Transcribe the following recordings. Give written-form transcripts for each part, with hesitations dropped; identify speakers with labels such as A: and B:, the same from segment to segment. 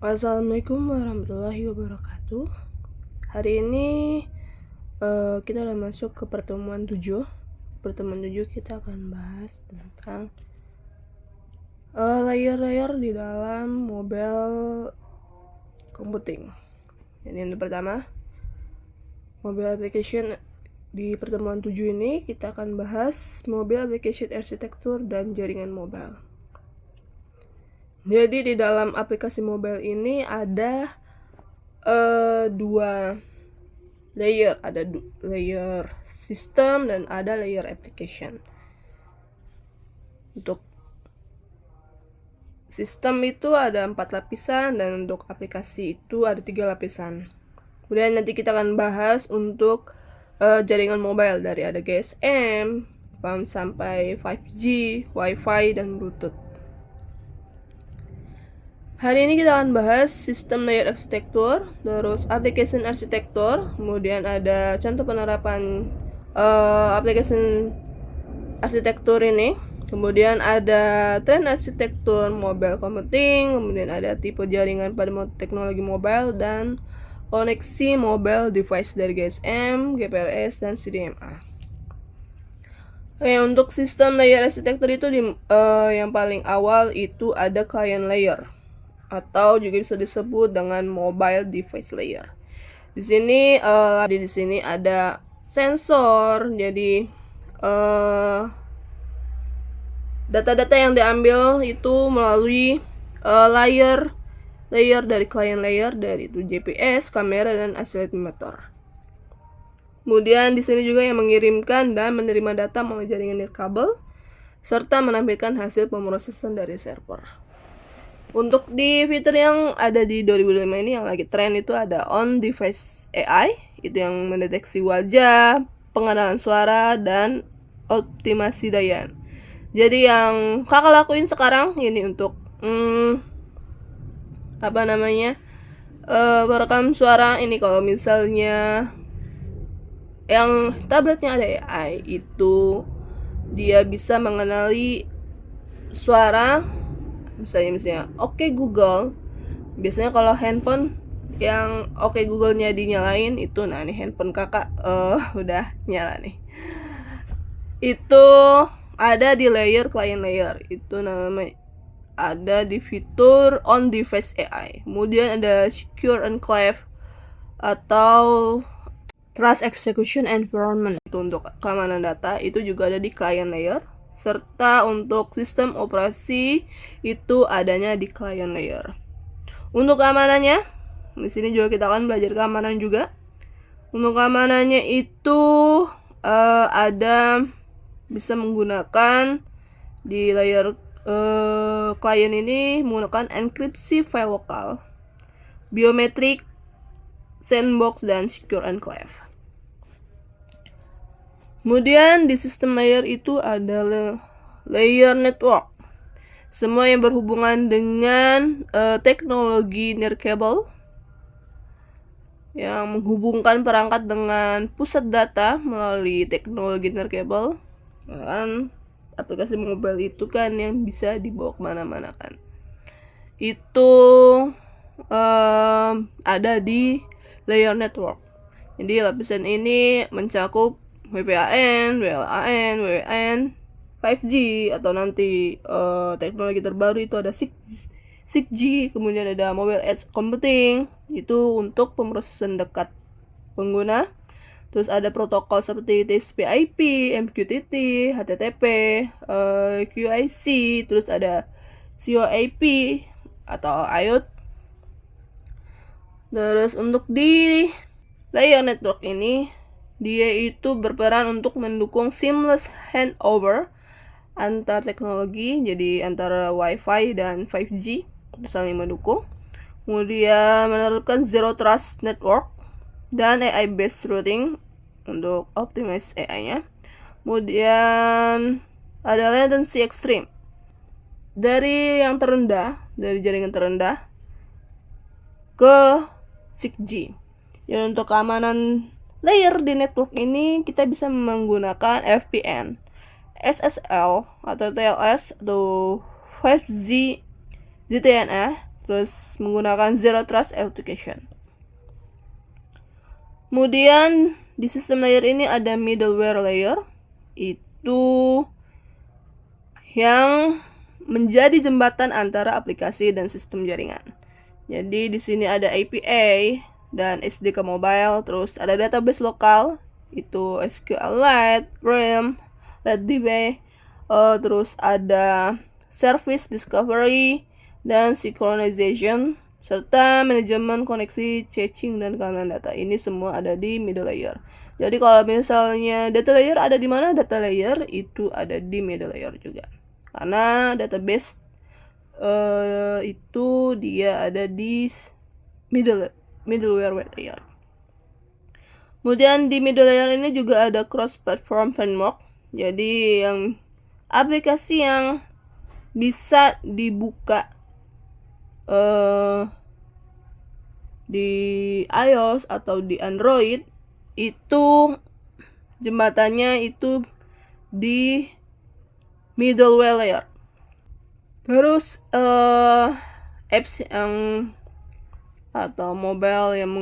A: Assalamualaikum warahmatullahi wabarakatuh. Hari ini kita udah masuk ke pertemuan 7. Pertemuan 7 kita akan bahas tentang layer-layer di dalam mobile computing. Jadi yang pertama, mobile application. Di pertemuan 7 ini kita akan bahas mobile application arsitektur dan jaringan mobile. Jadi di dalam aplikasi mobile ini ada dua layer, ada layer sistem dan ada layer application. Untuk sistem itu ada 4 lapisan dan untuk aplikasi itu ada 3 lapisan. Kemudian nanti kita akan bahas untuk jaringan mobile dari ada GSM sampai 5G, Wi-Fi dan Bluetooth. Hari ini kita akan bahas sistem layer arsitektur, terus application arsitektur, kemudian ada contoh penerapan application arsitektur ini, kemudian ada tren arsitektur mobile computing, kemudian ada tipe jaringan pada teknologi mobile, dan koneksi mobile device dari GSM, GPRS, dan CDMA. Oke, untuk sistem layer arsitektur itu yang paling awal itu ada client layer, atau juga bisa disebut dengan mobile device layer. Di sini ada sensor. Jadi data-data yang diambil itu melalui layer dari client layer, dari itu GPS, kamera, dan akselerometer. Kemudian di sini juga yang mengirimkan dan menerima data melalui jaringan nirkabel serta menampilkan hasil pemrosesan dari server. Untuk di fitur yang ada di 2005 ini yang lagi tren itu ada on device AI, itu yang mendeteksi wajah, pengenalan suara, dan optimasi daya. Jadi yang kakak lakuin sekarang ini untuk merekam suara ini. Kalau misalnya yang tabletnya ada AI, itu dia bisa mengenali suara. Misalnya oke Google. Biasanya kalau handphone yang oke Google-nya dinyalain itu, nah ini handphone kakak udah nyala nih. Itu ada di layer client layer, itu namanya ada di fitur on device AI. Kemudian ada secure enclave atau trust execution environment, itu untuk keamanan data, itu juga ada di client layer. Serta untuk sistem operasi itu adanya di client layer. Untuk keamanannya, di sini juga kita akan belajar keamanan juga. Untuk keamanannya itu ada bisa menggunakan di layer client ini menggunakan enkripsi file lokal, biometrik, sandbox, dan secure enclave. Kemudian di sistem layer itu ada layer network. Semua yang berhubungan dengan teknologi nirkabel yang menghubungkan perangkat dengan pusat data melalui teknologi nirkabel. Kan aplikasi mobile itu kan yang bisa dibawa kemana-mana kan. Itu ada di layer network. Jadi lapisan ini mencakup WPAN, WLAN, WWN, 5G, atau nanti teknologi terbaru itu ada 6G, kemudian ada mobile edge computing, itu untuk pemrosesan dekat pengguna. Terus ada protokol seperti TCP/IP, MQTT, HTTP, QIC, terus ada COAP atau IoT. Terus untuk di layer network ini, dia itu berperan untuk mendukung seamless handover antar teknologi, jadi antara Wi-Fi dan 5G saling mendukung. Kemudian menerapkan zero trust network dan AI based routing untuk optimize AI-nya. Kemudian ada latency extreme, dari yang terendah, dari jaringan terendah ke 6G. Jadi untuk keamanan layer di network ini kita bisa menggunakan VPN, SSL atau TLS atau 5G ZTNA, terus menggunakan Zero Trust Authentication. Kemudian di sistem layer ini ada middleware layer, itu yang menjadi jembatan antara aplikasi dan sistem jaringan. Jadi di sini ada API dan SDK mobile, terus ada database lokal, itu SQLite, RAM, LetDB, terus ada service discovery dan synchronization, serta manajemen koneksi, caching, dan keamanan data. Ini semua ada di middle layer. Jadi kalau misalnya data layer ada di mana, data layer itu ada di middle layer juga. Karena database itu dia ada di middleware layer. Kemudian di middle layer ini juga ada cross platform framework. Jadi yang aplikasi yang bisa dibuka di iOS atau di Android, itu jembatannya itu di middleware layer. Terus apps yang atau mobile yang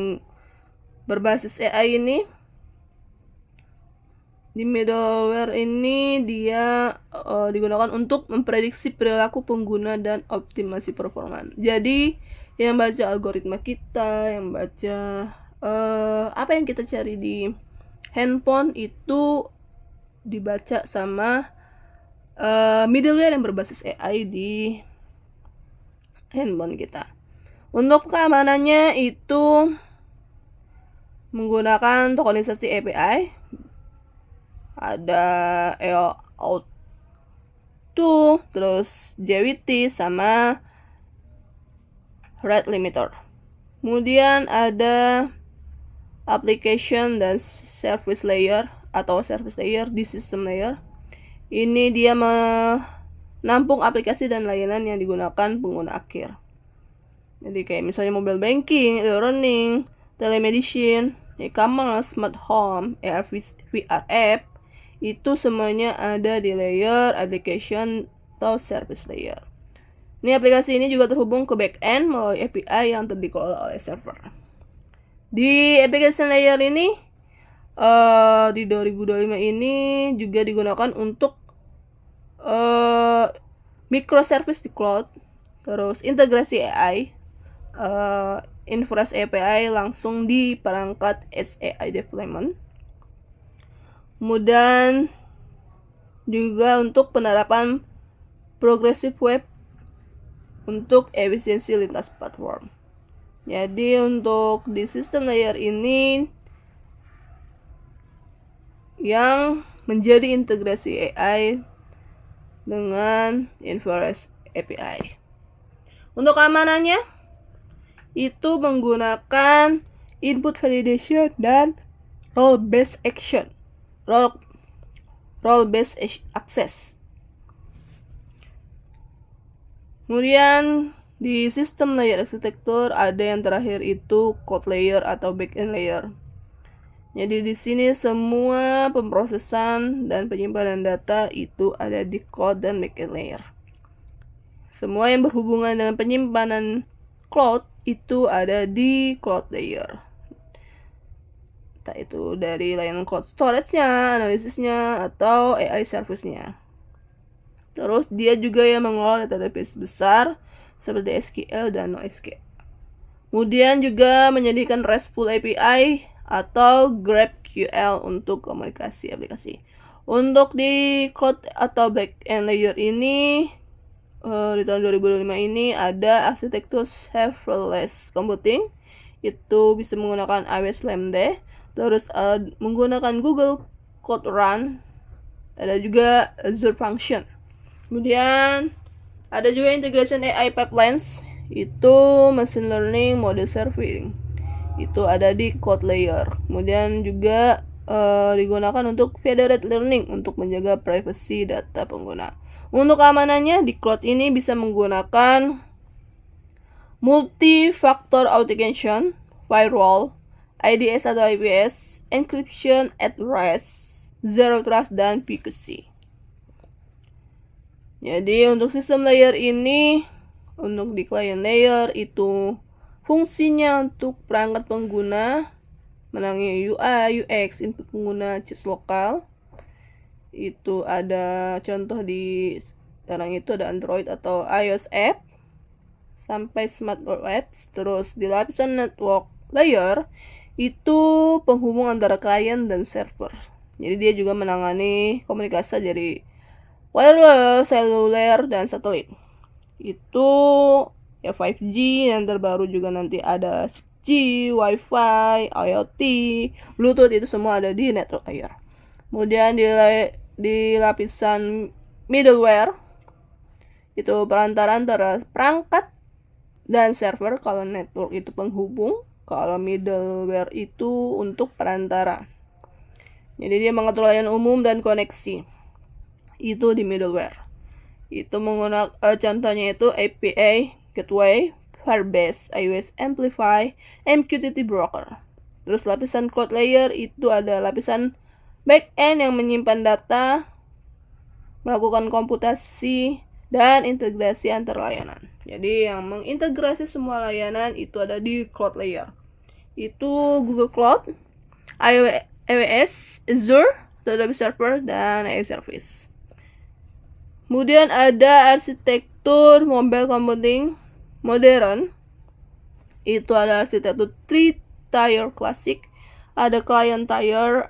A: berbasis AI ini, di middleware ini dia digunakan untuk memprediksi perilaku pengguna dan optimasi performa. Jadi yang baca algoritma kita, yang baca apa yang kita cari di handphone itu dibaca sama middleware yang berbasis AI di handphone kita. Untuk keamanannya itu menggunakan tokenisasi API, ada EOAuth, terus JWT sama rate limiter. Kemudian ada application dan service layer atau service layer di system layer. Ini dia menampung aplikasi dan layanan yang digunakan pengguna akhir. Jadi kayak misalnya mobile banking, e-learning, telemedicine, e-commerce, smart home, AR VR app, itu semuanya ada di layer application atau service layer. Ini aplikasi ini juga terhubung ke backend melalui API yang dikelola oleh server. Di application layer ini di 2025 ini juga digunakan untuk microservice di cloud, terus integrasi AI, inference API langsung di perangkat SAI deployment. Kemudian juga untuk penerapan progressive web untuk efisiensi lintas platform. Jadi untuk di system layer ini yang menjadi integrasi AI dengan inference API. Untuk keamanannya itu menggunakan input validation dan role based action, role based access. Kemudian di sistem layer arsitektur ada yang terakhir itu code layer atau backend layer. Jadi di sini semua pemrosesan dan penyimpanan data itu ada di cloud dan backend layer. Semua yang berhubungan dengan penyimpanan cloud itu ada di cloud layer. Entah itu dari layanan cloud storage-nya, analisisnya, atau AI service-nya. Terus dia juga yang mengelola database besar seperti SQL dan NoSQL. Kemudian juga menyediakan RESTful API atau GraphQL untuk komunikasi aplikasi. Untuk di cloud atau backend layer ini di tahun 2005 ini ada arsitektur serverless computing, itu bisa menggunakan AWS Lambda, terus menggunakan Google Cloud Run, ada juga Azure Function. Kemudian ada juga integration AI pipelines, itu machine learning model serving, itu ada di cloud layer. Kemudian juga digunakan untuk federated learning untuk menjaga privasi data pengguna. Untuk keamanannya di cloud ini bisa menggunakan multi-factor authentication, firewall, IDS atau IPS, encryption at rest, zero trust, dan PQC. Jadi untuk sistem layer ini Untuk di client layer itu fungsinya untuk perangkat pengguna, menangani UI, UX, input pengguna, cheats lokal. Itu ada contoh di sekarang itu ada Android atau iOS app sampai smartphone apps. Terus di lapisan network layer itu penghubung antara klien dan server. Jadi dia juga menangani komunikasi dari wireless, seluler, dan satelit. Itu ya 5G, yang terbaru juga nanti ada 6G, Wi-Fi, IoT, Bluetooth, itu semua ada di network layer. Kemudian di lapisan middleware itu perantara antara perangkat dan server. Kalau network itu penghubung, kalau middleware itu untuk perantara. Jadi dia mengatur layanan umum dan koneksi. Itu di middleware. Itu menggunakan contohnya itu API Gateway, Firebase, iOS Amplify, MQTT Broker. Terus lapisan cloud layer itu ada lapisan backend yang menyimpan data, melakukan komputasi, dan integrasi antar layanan. Jadi yang mengintegrasi semua layanan itu ada di cloud layer. Itu Google Cloud, AWS, Azure, Database Server, dan iOS Service. Kemudian ada arsitektur mobile computing modern. Itu ada arsitektur 3-tier classic. Ada client tier,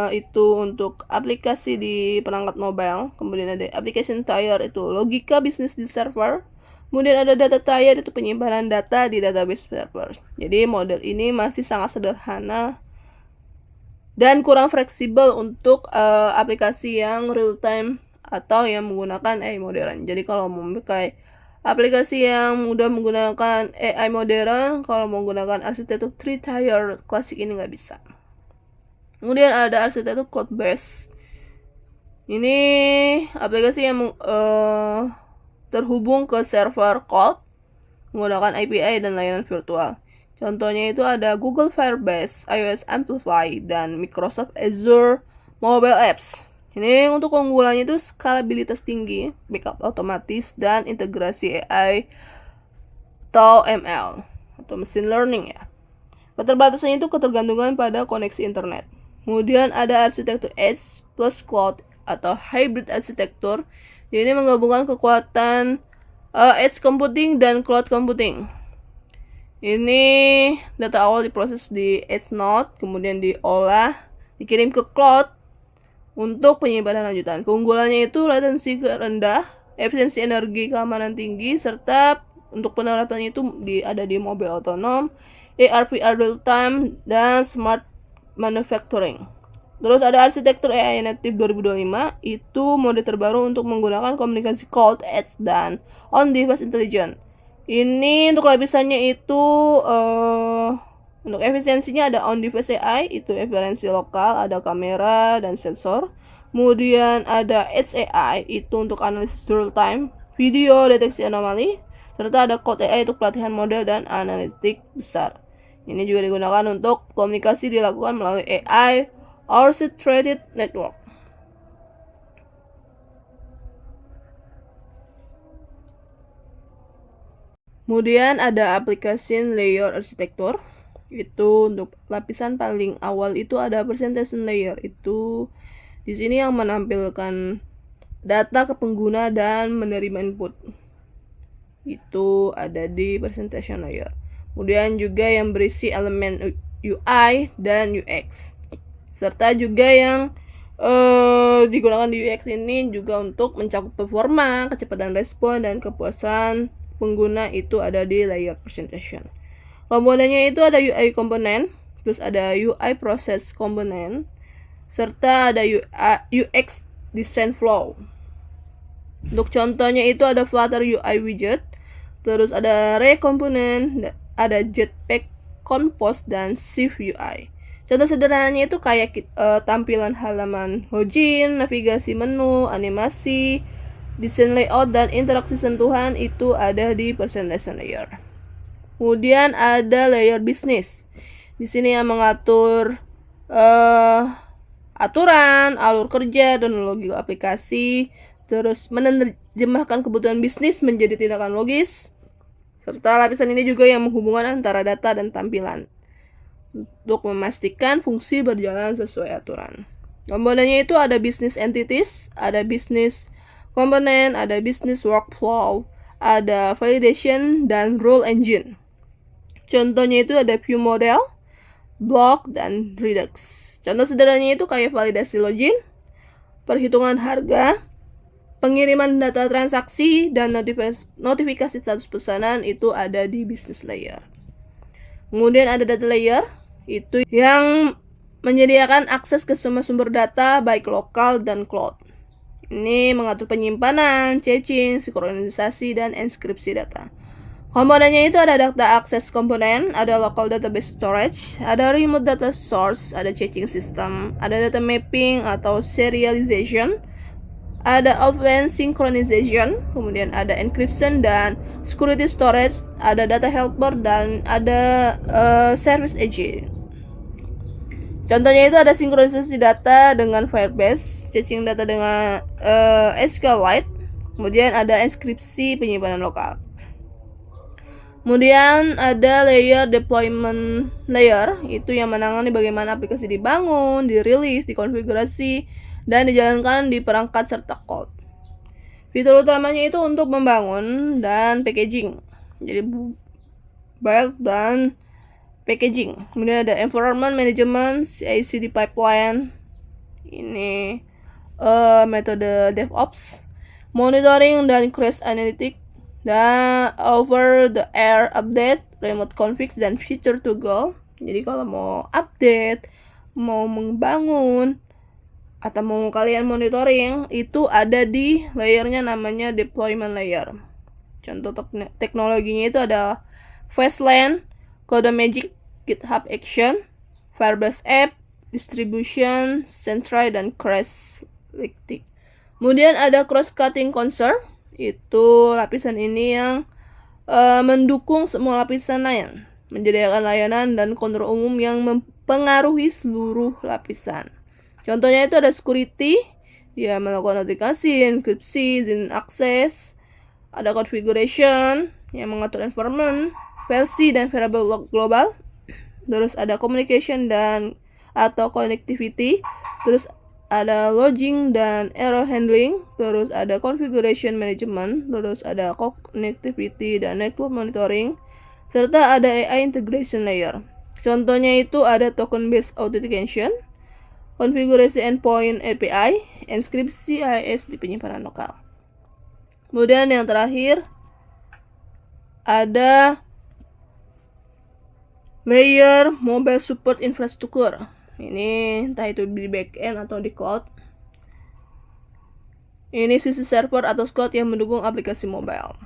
A: itu untuk aplikasi di perangkat mobile. Kemudian ada application tier, itu logika bisnis di server. Kemudian ada data tier, itu penyimpanan data di database server. Jadi model ini masih sangat sederhana dan kurang fleksibel untuk aplikasi yang real time atau yang menggunakan AI modern. Jadi kalau mau memakai aplikasi yang mudah menggunakan AI modern, kalau menggunakan arsitektur 3-tier klasik ini nggak bisa. Kemudian ada arsitektur cloud base. Ini aplikasi yang terhubung ke server cloud menggunakan API dan layanan virtual. Contohnya itu ada Google Firebase, iOS Amplify, dan Microsoft Azure Mobile Apps. Ini untuk keunggulannya itu skalabilitas tinggi, backup otomatis, dan integrasi AI atau ML atau machine learning ya. Keterbatasannya itu ketergantungan pada koneksi internet. Kemudian ada arsitektur Edge plus Cloud atau hybrid arsitektur. Ini menggabungkan kekuatan Edge computing dan cloud computing. Ini data awal diproses di Edge node, kemudian diolah, dikirim ke cloud untuk penyimpanan lanjutan. Keunggulannya itu latensi rendah, efisiensi energi, keamanan tinggi, serta untuk penerapannya itu ada di mobil otonom, AR/VR real time, dan smart manufacturing. Terus ada arsitektur AI native 2025, itu mode terbaru untuk menggunakan komunikasi cloud, edge, dan on-device intelligence. Ini untuk lapisannya itu untuk efisiensinya ada on-device AI, itu referensi lokal, ada kamera dan sensor. Kemudian ada Edge AI, itu untuk analisis real time, video, deteksi anomali. Serta ada Cloud AI untuk pelatihan model dan analitik besar. Ini juga digunakan untuk komunikasi dilakukan melalui AI Orchestrated Network. Kemudian ada application layer arsitektur. Itu untuk lapisan paling awal itu ada presentation layer. Itu di sini yang menampilkan data ke pengguna dan menerima input. Itu ada di presentation layer. Kemudian juga yang berisi elemen UI dan UX. Serta juga yang digunakan di UX ini juga untuk mencakup performa, kecepatan respon, dan kepuasan pengguna itu ada di layer presentation. Komponennya itu ada UI komponen, terus ada UI process komponen, serta ada UX design flow. Untuk contohnya itu ada Flutter UI widget, terus ada Ray komponen, ada Jetpack Compose, dan Shift UI. Contoh sederhananya itu kayak tampilan halaman login, navigasi menu, animasi, desain layout, dan interaksi sentuhan itu ada di presentation layer. Kemudian ada layer bisnis. Di sini yang mengatur aturan, alur kerja, dan logika aplikasi, terus menerjemahkan kebutuhan bisnis menjadi tindakan logis, Serta lapisan ini juga yang menghubungkan antara data dan tampilan untuk memastikan fungsi berjalan sesuai aturan. Komponennya itu ada business entities, ada business component, ada business workflow, ada validation, dan rule engine. Contohnya itu ada view model, block, dan redux. Contoh sederhananya itu kayak validasi login, perhitungan harga, pengiriman data transaksi, dan notifikasi status pesanan itu ada di business layer. Kemudian ada data layer, itu yang menyediakan akses ke semua sumber data baik lokal dan cloud. Ini mengatur penyimpanan, caching, sinkronisasi, dan enkripsi data. Komponennya itu ada data access komponen, ada local database storage, ada remote data source, ada caching system, ada data mapping atau serialization, ada offline synchronization, kemudian ada encryption dan security storage, ada data helper, dan ada service agent. Contohnya itu ada sinkronisasi data dengan Firebase, caching data dengan SQLite, kemudian ada enkripsi penyimpanan lokal. Kemudian ada layer deployment layer, itu yang menangani bagaimana aplikasi dibangun, dirilis, dikonfigurasi, dan dijalankan di perangkat serta cloud. Fitur utamanya itu untuk membangun dan packaging. Jadi build dan packaging. Kemudian ada environment management, CI/CD pipeline. Ini metode DevOps, monitoring dan crash analytics, dan over the air update, remote config, dan feature to go. Jadi kalau mau update, mau membangun, atau mau kalian monitoring, itu ada di layernya namanya deployment layer. Contoh teknologinya itu ada Fastland, CodeMagic, GitHub Action, Firebase App, Distribution, Sentry, dan Crashlytics. Kemudian ada Cross-Cutting Console, itu lapisan ini yang mendukung semua lapisan lain, menyediakan layanan dan kontrol umum yang mempengaruhi seluruh lapisan. Contohnya itu ada security, dia melakukan notifikasi, enkripsi, izin akses, ada configuration yang mengatur environment, versi dan variable global, terus ada communication dan atau connectivity, terus ada logging dan error handling, terus ada configuration management, terus ada connectivity dan network monitoring, serta ada AI integration layer. Contohnya itu ada token based authentication, konfigurasi endpoint API, enkripsi AES di penyimpanan lokal. Kemudian yang terakhir ada layer mobile support infrastructure. Ini entah itu di backend atau di cloud. Ini sisi server atau cloud yang mendukung aplikasi mobile.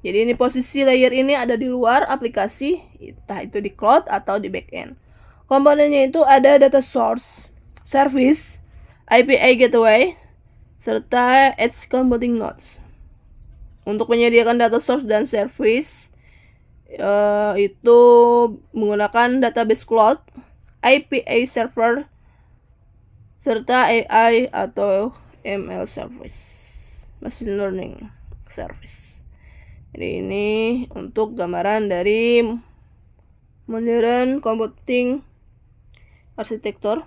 A: Jadi ini posisi layer ini ada di luar aplikasi, entah itu di cloud atau di backend. Komponennya itu ada data source, service, API gateway, serta edge computing nodes. Untuk menyediakan data source dan service, itu menggunakan database cloud, API server, serta AI atau ML service, machine learning service. Jadi ini untuk gambaran dari modern computing arsitektur.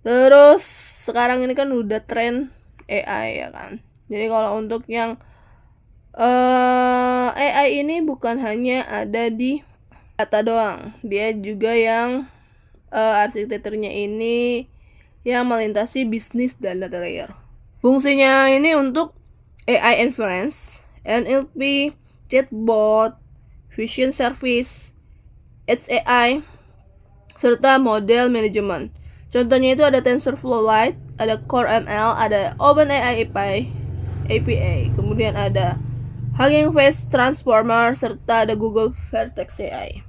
A: Terus sekarang ini kan udah tren AI ya kan. Jadi kalau untuk yang AI ini bukan hanya ada di data doang, dia juga yang arsitekturnya ini yang melintasi bisnis dan data layer. Fungsinya ini untuk AI inference, NLP, chatbot, vision service, edge AI, serta model management. Contohnya itu ada TensorFlow Lite, ada Core ML, ada OpenAI API, kemudian ada Hugging Face Transformer, serta ada Google Vertex AI.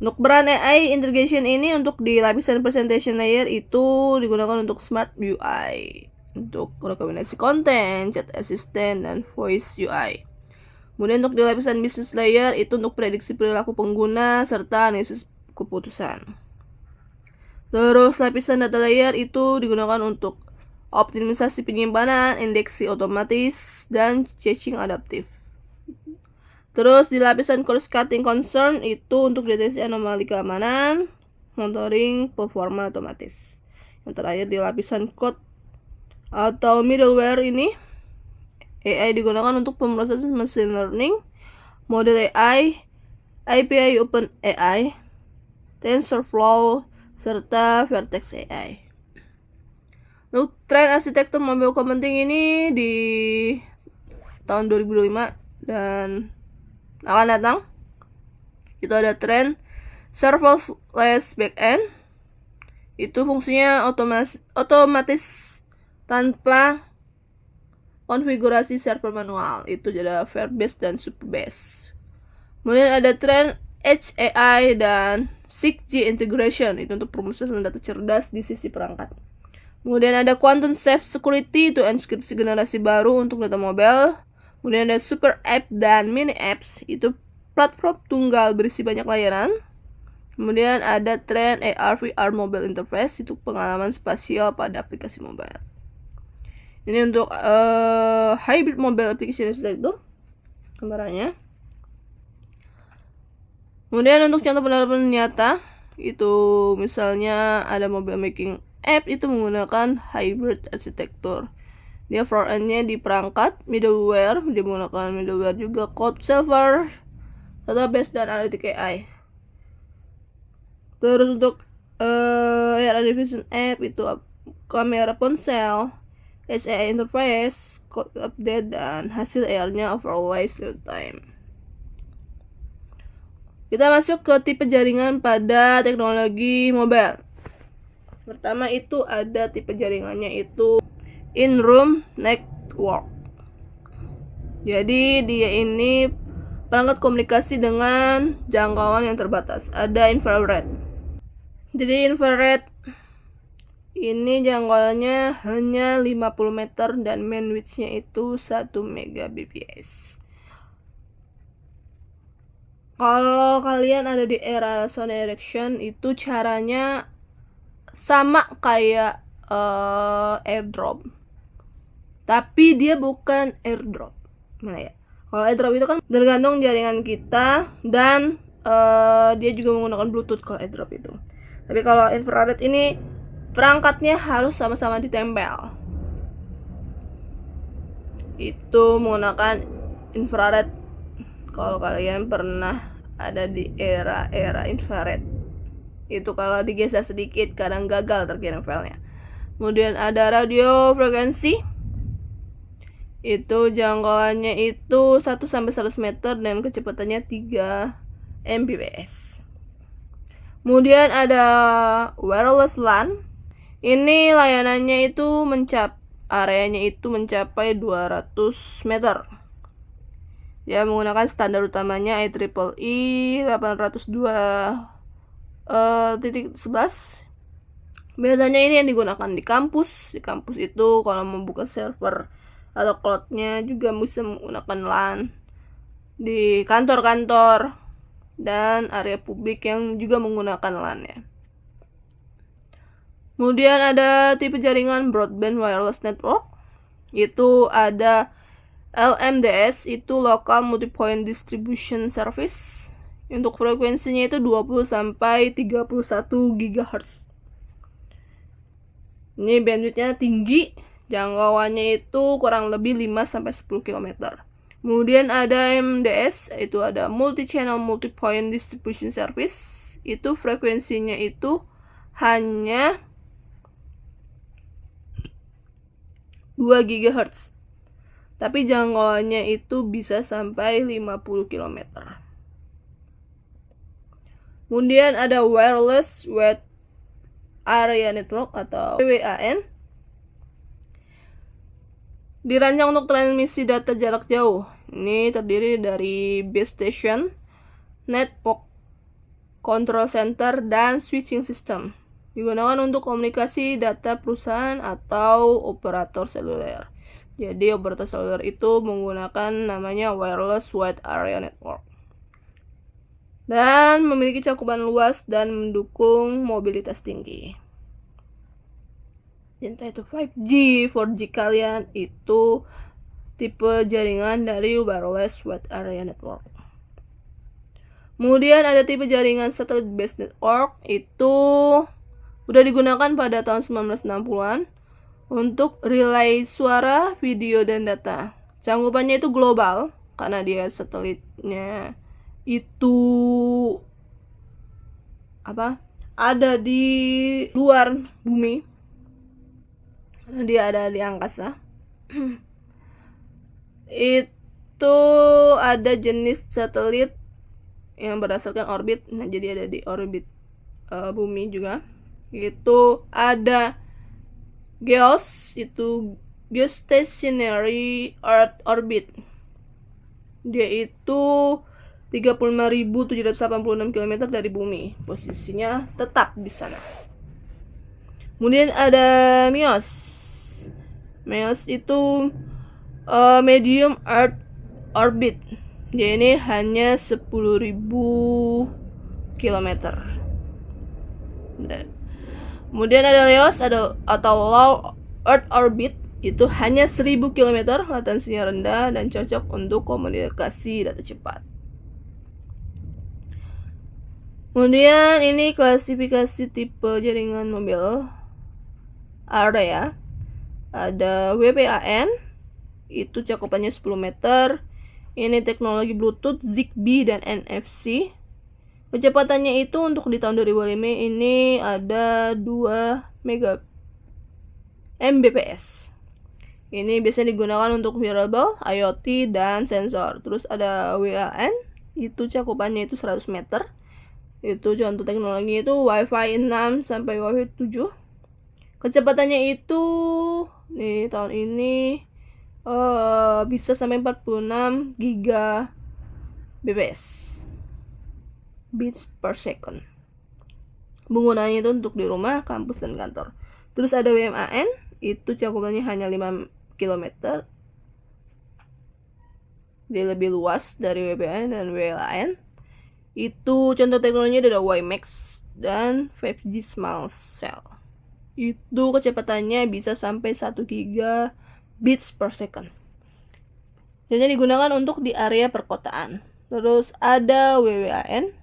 A: Untuk peran AI integration ini untuk di lapisan presentation layer itu digunakan untuk Smart UI, untuk rekomendasi konten, chat assistant, dan voice UI. Kemudian untuk di lapisan business layer itu untuk prediksi perilaku pengguna serta analisis keputusan. Terus lapisan data layer itu digunakan untuk optimisasi penyimpanan, indeksi otomatis, dan caching adaptif. Terus di lapisan cross cutting concern itu untuk deteksi anomali keamanan, monitoring performa otomatis. Yang terakhir di lapisan code atau middleware ini, AI digunakan untuk pemrosesan machine learning, model AI, API Open AI, TensorFlow, serta Vertex AI. Untuk tren arsitektur mobil penting ini di tahun 2025 dan akan datang, itu ada tren serverless backend. Itu fungsinya otomatis tanpa konfigurasi server manual. Itu ada Firebase dan Superbase. Kemudian ada tren Edge AI dan 6G integration. Itu untuk pemrosesan data cerdas di sisi perangkat. Kemudian ada Quantum Safe Security, itu enkripsi generasi baru untuk data mobile. Kemudian ada Super App dan Mini Apps, itu platform tunggal berisi banyak layanan. Kemudian ada tren AR VR mobile interface, itu pengalaman spasial pada aplikasi mobile. Ini untuk hybrid mobile application architecture gambarannya. Kemudian untuk contoh penerapan nyata, itu misalnya ada mobile making app, itu menggunakan hybrid architecture. Dia front-end-nya di perangkat, middleware, dia menggunakan middleware juga, code server, database, dan analytic AI. Terus untuk AR Vision app itu kamera ponsel, AI interface, code update, dan hasil AR-nya always real time. Kita masuk ke tipe jaringan pada teknologi mobile. Pertama itu ada tipe jaringannya itu in-room network. Jadi dia ini perangkat komunikasi dengan jangkauan yang terbatas. Ada infrared. Jadi infrared ini jangkauannya hanya 50 meter dan bandwidth-nya itu 1 Mbps. Kalau kalian ada di era Sony Ericsson, itu caranya sama kayak airdrop, tapi dia bukan airdrop. Mana ya? Kalau airdrop itu kan tergantung jaringan kita dan dia juga menggunakan Bluetooth kalau airdrop itu. Tapi kalau infrared ini perangkatnya harus sama-sama ditempel. Itu menggunakan infrared. Kalau kalian pernah ada di era infrared, itu kalau digeser sedikit kadang gagal terkirim filenya. Kemudian ada radio frekuensi. Itu jangkauannya itu 1-100 meter dan kecepatannya 3 Mbps. Kemudian ada wireless LAN. Ini layanannya itu areanya itu mencapai 200 meter. Dia menggunakan standar utamanya IEEE 802.11. Biasanya ini yang digunakan di kampus. Di kampus itu kalau membuka server atau cloud-nya juga bisa menggunakan LAN. Di kantor-kantor dan area publik yang juga menggunakan LAN ya. Kemudian ada tipe jaringan broadband wireless network. Itu ada LMDS, itu local multi-point distribution service. Untuk frekuensinya itu 20 sampai 31 GHz. Ini bandwidth-nya tinggi, jangkauannya itu kurang lebih 5 sampai 10 km. Kemudian ada MDS, itu ada multi-channel multi-point distribution service. Itu frekuensinya itu hanya 2 GHz. Tapi jangkauannya itu bisa sampai 50 km. Kemudian ada wireless wide area network atau WAN. Dirancang untuk transmisi data jarak jauh. Ini terdiri dari base station, network, control center, dan switching system. Digunakan untuk komunikasi data perusahaan atau operator seluler. Jadi operator seluler itu menggunakan namanya wireless wide area network. Dan memiliki cakupan luas dan mendukung mobilitas tinggi. entah itu 5G, 4G kalian itu tipe jaringan dari wireless wide area network. Kemudian ada tipe jaringan satellite based network, itu udah digunakan pada tahun 1960-an untuk relay suara, video, dan data. Cangkupannya itu global karena dia satelitnya itu ada di luar bumi, karena dia ada di angkasa. Itu ada jenis satelit yang berdasarkan orbit, nah jadi ada di orbit bumi juga. Itu ada GEOS, itu Geostationary Earth Orbit. Dia itu 35.786 km dari bumi, posisinya tetap di sana. Kemudian ada MEOS. MEOS itu Medium Earth Orbit. Dia ini hanya 10.000 km. Kemudian ada LEOS atau Low Earth Orbit, itu hanya 1.000 km, latensinya rendah dan cocok untuk komunikasi data cepat. Kemudian ini klasifikasi tipe jaringan mobil area. Ada WPAN, itu cakupannya 10 meter. Ini teknologi Bluetooth, Zigbee, dan NFC. Kecepatannya itu untuk di tahun 2005 ini ada 2 Mbps. Ini biasanya digunakan untuk wearable, IoT, dan sensor. Terus ada WAN, itu cakupannya itu 100 meter. Itu contoh teknologi itu Wi-Fi 6 sampai Wi-Fi 7. Kecepatannya itu di tahun ini bisa sampai 46 Gbps bits per second. Penggunaannya itu untuk di rumah, kampus, dan kantor. Terus ada WMAN, itu cakupannya hanya 5 km. Dia lebih luas dari WPAN dan WLAN. Itu contoh teknologinya ada WiMAX dan 5G Small Cell. Itu kecepatannya bisa sampai 1 Gbps per second. Jadi digunakan untuk di area perkotaan. Terus ada WWAN,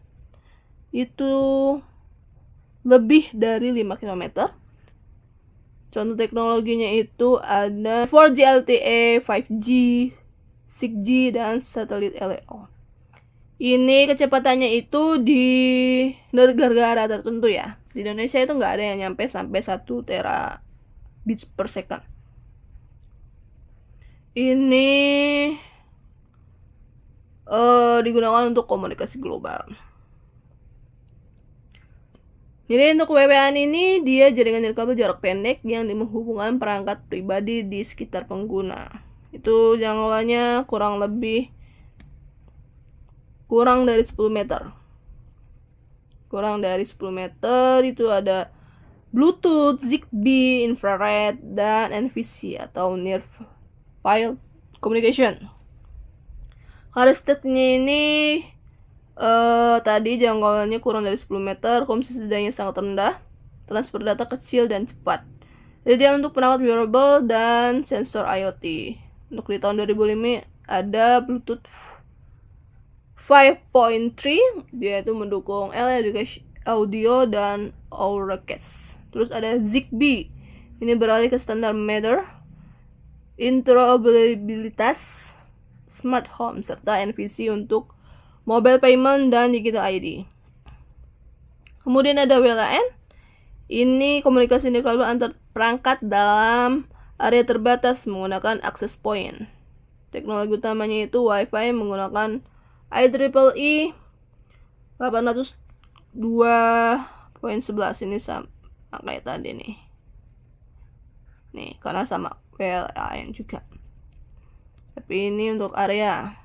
A: itu lebih dari 5 km. Contoh teknologinya itu ada 4G LTE, 5G, 6G, dan satelit LEO. Ini kecepatannya itu di negara tertentu ya. Di Indonesia itu nggak ada yang nyampe sampai 1 terabits per second. Ini digunakan untuk komunikasi global. Jadi untuk WWAN ini dia jaringan nirkabel jarak pendek yang menghubungkan perangkat pribadi di sekitar pengguna. Itu jangkauannya kurang dari 10 meter. Kurang dari 10 meter itu ada Bluetooth, Zigbee, infrared, dan NFC atau Near Field Communication. Karakteristiknya ini tadi jangkauannya kurang dari 10 meter, kompresi datanya sangat rendah, transfer data kecil dan cepat. Jadi dia untuk perangkat wearable dan sensor IoT. Untuk di tahun 2005 ada Bluetooth 5.3, dia itu mendukung L-Education Audio dan Auracast. Terus ada Zigbee, ini beralih ke standar Matter, interoperabilitas, smart home, serta NFC untuk mobile payment dan digital ID. Kemudian ada WLAN, ini komunikasi nirkabel antar perangkat dalam area terbatas menggunakan access point. Teknologi utamanya itu Wi-Fi menggunakan IEEE 802.11, ini sama kayak tadi nih. Nih, karena sama WLAN juga. Tapi ini untuk area.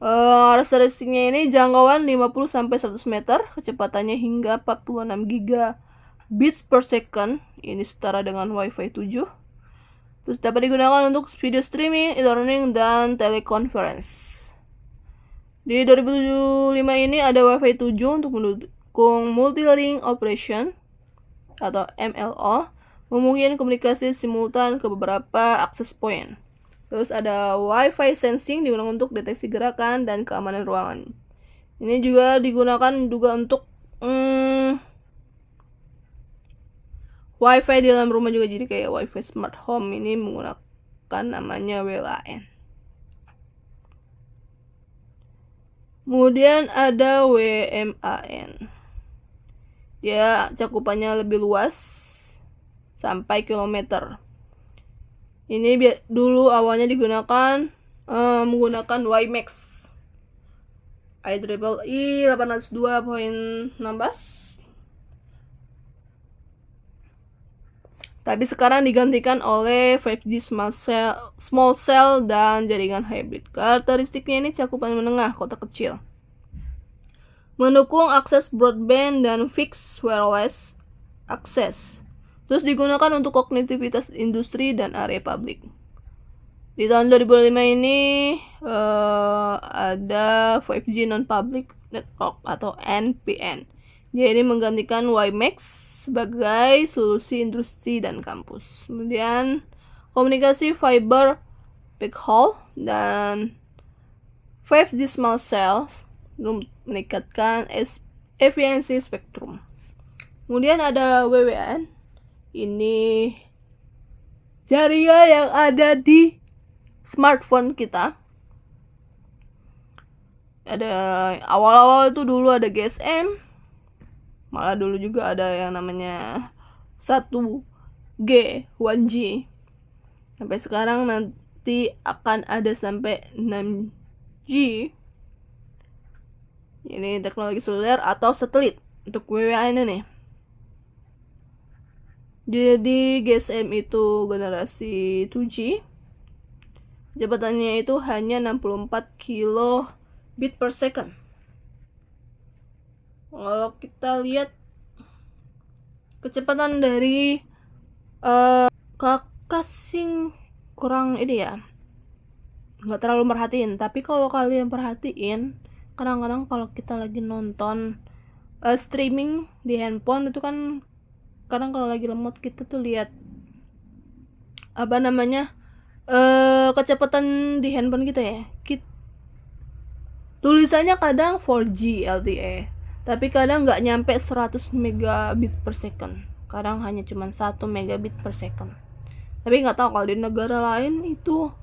A: Karakteristiknya ini jangkauan 50 sampai 100 meter, kecepatannya hingga 46 Gbps per second. Ini setara dengan Wi-Fi 7. Terus dapat digunakan untuk video streaming, e-learning, dan teleconference. Di 2005 ini ada Wi-Fi 7 untuk mendukung multi-link operation atau MLO, memungkinkan komunikasi simultan ke beberapa access point. Terus ada Wi-Fi sensing digunakan untuk deteksi gerakan dan keamanan ruangan. Ini juga digunakan untuk Wi-Fi di dalam rumah juga, jadi kayak Wi-Fi smart home ini menggunakan namanya WLAN. Kemudian ada WMAN. Dia cakupannya lebih luas sampai kilometer. Ini dulu awalnya digunakan menggunakan WiMAX IEEE 802.16. Tapi sekarang digantikan oleh 5G small cell dan jaringan hybrid. Karakteristiknya ini cakupan menengah, kota kecil. Mendukung akses broadband dan fixed wireless access. Terus digunakan untuk konektivitas industri dan area publik. Di tahun 2005 ini ada 5G non-public network atau NPN. Jadi menggantikan WiMAX sebagai solusi industri dan kampus. Kemudian komunikasi fiber backhaul dan 5G small cells meningkatkan efisiensi spektrum. Kemudian ada WWAN. Ini jaringan yang ada di smartphone kita. Ada awal-awal itu dulu ada GSM. Malah dulu juga ada yang namanya 1G, 1G. Sampai sekarang nanti akan ada sampai 6G. Ini teknologi seluler atau satelit untuk WWAN ini. Jadi GSM itu generasi 2G. Kecepatannya itu hanya 64 kilobit per second. Kalau kita lihat kecepatan dari kakak sing kurang ini ya, nggak terlalu merhatiin. Tapi kalau kalian perhatiin, kadang-kadang kalau kita lagi nonton streaming di handphone itu kan kadang kalau lagi lemot kita tuh lihat kecepatan di handphone kita ya. Tulisannya kadang 4G LTE, tapi kadang nggak nyampe 100 megabit per second. Kadang hanya cuma 1 megabit per second. Tapi nggak tahu kalau di negara lain itu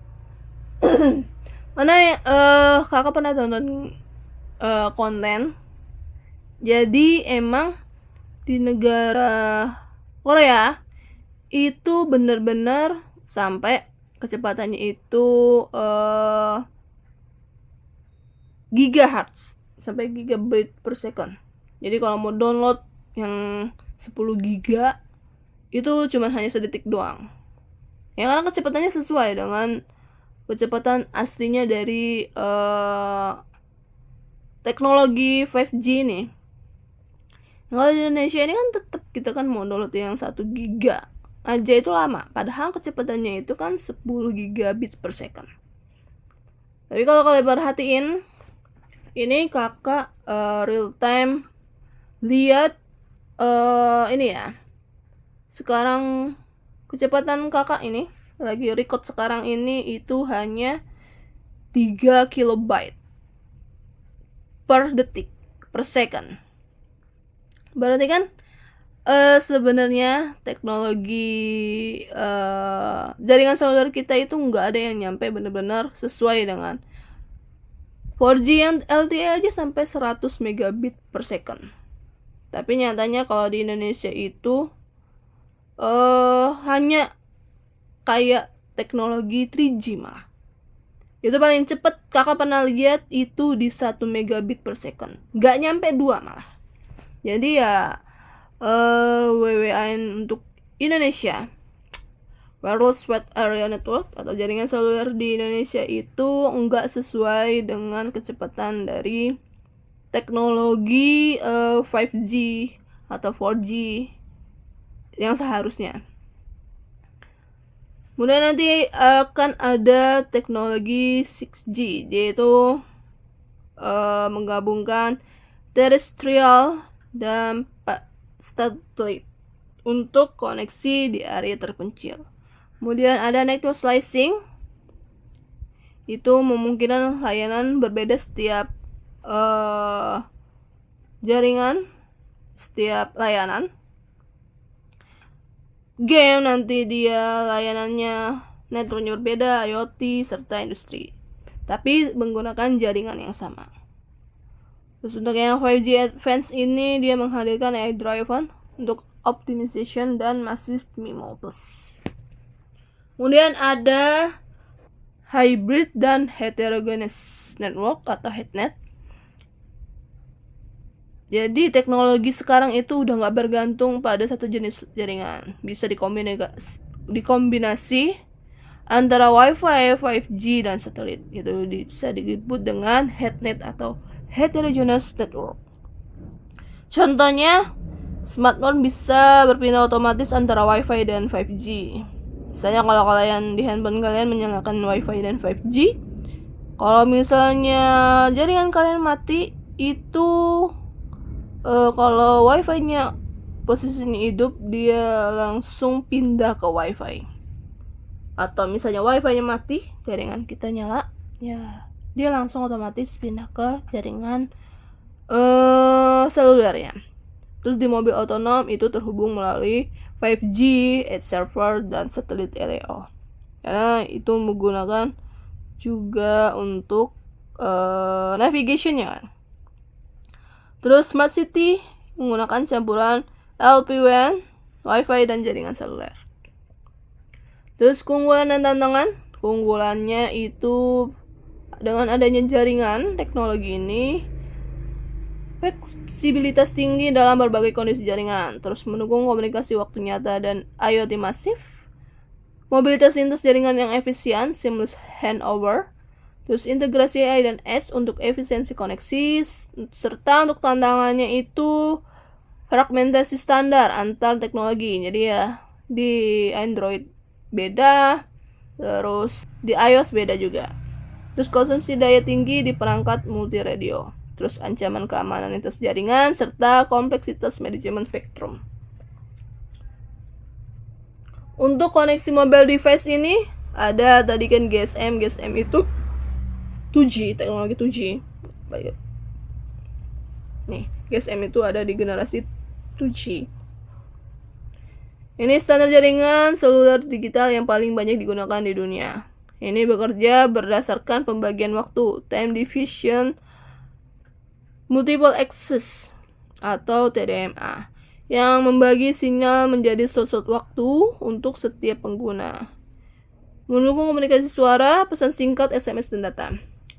A: mana kakak pernah tonton konten. Jadi emang di negara Korea itu benar-benar sampai kecepatannya itu gigahertz sampai gigabit per second. Jadi kalau mau download yang 10 giga itu cuma hanya sedetik doang. Ya karena kecepatannya sesuai dengan kecepatan aslinya dari teknologi 5G ini. Kalau di Indonesia ini kan tetap kita kan mau download yang 1 giga aja itu lama. Padahal kecepatannya itu kan 10 gigabit per second. Tapi kalau kalian perhatiin, ini kakak real time lihat ini ya. Sekarang kecepatan kakak ini lagi record sekarang ini itu hanya 3 kilobyte per detik per second. Berarti kan sebenarnya teknologi jaringan seluler kita itu nggak ada yang nyampe benar-benar sesuai dengan 4G yang LTE aja sampai 100 megabit per second. Tapi nyatanya kalau di Indonesia itu hanya kayak teknologi 3G malah. Itu paling cepet kakak pernah lihat itu di 1 megabit per second. Nggak nyampe 2 malah. Jadi ya WWAN untuk Indonesia, Wireless Wide Area Network atau jaringan seluler di Indonesia itu enggak sesuai dengan kecepatan dari teknologi 5G atau 4G yang seharusnya. Kemudian nanti akan ada teknologi 6G, yaitu menggabungkan terrestrial dan satelit untuk koneksi di area terpencil. Kemudian ada network slicing, itu memungkinkan layanan berbeda setiap jaringan, setiap layanan. Game nanti dia layanannya networknya berbeda, IoT serta industri, tapi menggunakan jaringan yang sama. Terus untuk yang 5G Advanced ini dia menghadirkan AI driven untuk optimization dan massive MIMO plus. Kemudian ada hybrid dan heterogeneous network atau HETNET. Jadi teknologi sekarang itu udah nggak bergantung pada satu jenis jaringan, bisa dikombinasi antara Wi-Fi, 5G dan satelit. Itu bisa disebut dengan HETNET atau heterogeneous network. Contohnya, smartphone bisa berpindah otomatis antara Wi-Fi dan 5G. Misalnya kalau kalian di handphone kalian menyalakan Wi-Fi dan 5G, kalau misalnya jaringan kalian mati, itu kalau Wi-Fi-nya posisinya hidup, dia langsung pindah ke Wi-Fi. Atau misalnya Wi-Fi-nya mati, jaringan kita nyala, ya dia langsung otomatis pindah ke jaringan selulernya. Terus di mobil otonom itu terhubung melalui 5G, edge server, dan satelit LEO. Karena itu menggunakan juga untuk navigation-nya. Terus smart city menggunakan campuran LPWAN, Wi-Fi, dan jaringan seluler. Terus keunggulan dan tantangan. Keunggulannya itu dengan adanya jaringan teknologi ini, fleksibilitas tinggi dalam berbagai kondisi jaringan, terus mendukung komunikasi waktu nyata dan IoT masif, mobilitas lintas jaringan yang efisien, seamless handover, terus integrasi AI dan edge untuk efisiensi koneksi, serta untuk tantangannya itu fragmentasi standar antar teknologi. Jadi ya di Android beda, terus di iOS beda juga. Terus konsumsi daya tinggi di perangkat multi radio. Terus ancaman keamanan lintas jaringan serta kompleksitas manajemen spektrum. Untuk koneksi mobile device ini ada tadi kan GSM itu 2G, teknologi 2G. Nih, GSM itu ada di generasi 2G. Ini standar jaringan seluler digital yang paling banyak digunakan di dunia. Ini bekerja berdasarkan pembagian waktu, time division multiple access atau TDMA, yang membagi sinyal menjadi slot-slot waktu untuk setiap pengguna. Mendukung komunikasi suara, pesan singkat, SMS, dan data.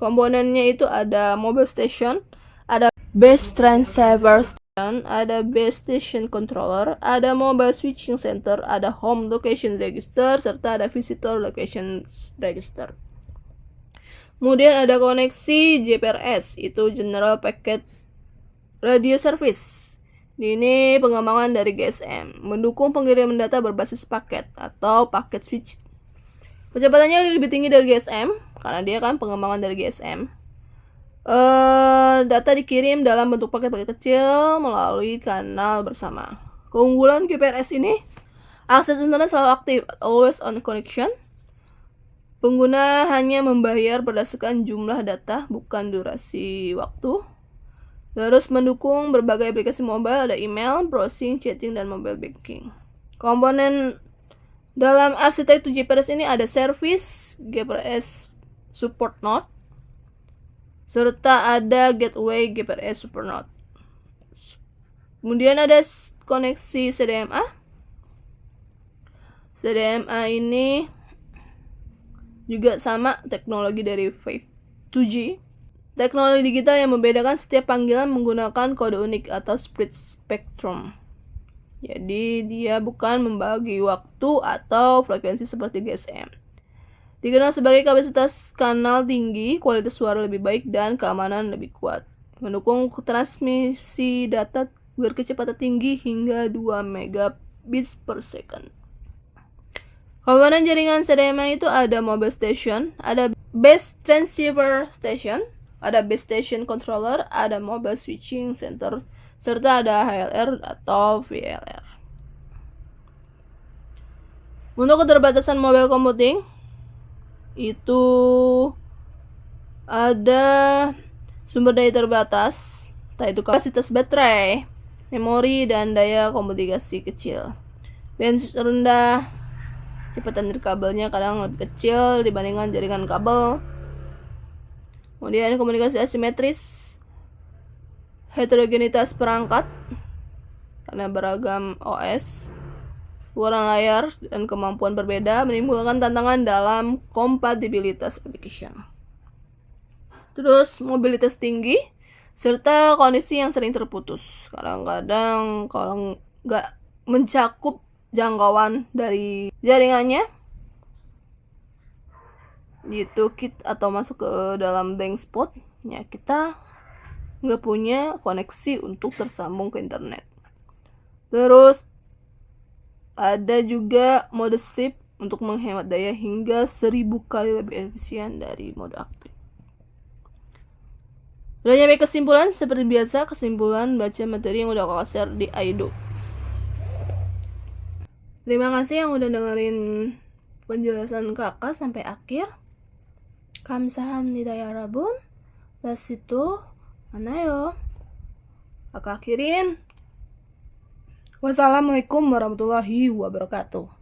A: Komponennya itu ada mobile station, ada base transceiver station, ada base station controller, ada mobile switching center, ada home location register, serta ada visitor location register. Kemudian ada koneksi GPRS, itu General Packet Radio Service. Ini pengembangan dari GSM, mendukung pengiriman data berbasis paket atau paket switch. Kecepatannya lebih tinggi dari GSM, karena dia kan pengembangan dari GSM. Data dikirim dalam bentuk paket-paket kecil melalui kanal bersama. Keunggulan GPRS ini, akses internet selalu aktif, always on connection. Pengguna hanya membayar berdasarkan jumlah data, bukan durasi waktu. Terus mendukung berbagai aplikasi mobile, ada email, browsing, chatting, dan mobile banking. Komponen dalam arsitektur GPRS ini ada service, GPRS support node, serta ada gateway GPRS support node. Kemudian ada koneksi CDMA. CDMA ini juga sama teknologi dari 2G. Teknologi digital yang membedakan setiap panggilan menggunakan kode unik atau split spectrum. Jadi dia bukan membagi waktu atau frekuensi seperti GSM. Dikenal sebagai kapasitas kanal tinggi, kualitas suara lebih baik, dan keamanan lebih kuat. Mendukung transmisi data berkecepatan tinggi hingga 2 megabits per second. Komponen jaringan CDMA itu ada mobile station, ada base transceiver station, ada base station controller, ada mobile switching center, serta ada HLR atau VLR. Untuk keterbatasan mobile computing itu ada sumber daya terbatas, yaitu kapasitas baterai, memori, dan daya komunikasi kecil. Bandwidth rendah, kecepatan dari kabelnya kadang lebih kecil dibandingkan jaringan kabel. Kemudian komunikasi asimetris, heterogenitas perangkat karena beragam OS, ukuran layar dan kemampuan berbeda menimbulkan tantangan dalam kompatibilitas application. Terus mobilitas tinggi serta kondisi yang sering terputus. Kadang-kadang kalau nggak mencakup jangkauan dari jaringannya, gitu atau masuk ke dalam blank spot, ya kita nggak punya koneksi untuk tersambung ke internet. Terus ada juga mode sleep untuk menghemat daya hingga 1000 kali lebih efisien dari mode aktif. Udah nyampe kesimpulan, seperti biasa kesimpulan baca materi yang udah kakak share di Aido. Terima kasih yang udah dengerin penjelasan kakak sampai akhir. Kamsahamnida ya Rabun. Lasitu manayo. Kakak akhirin. Wassalamualaikum warahmatullahi wabarakatuh.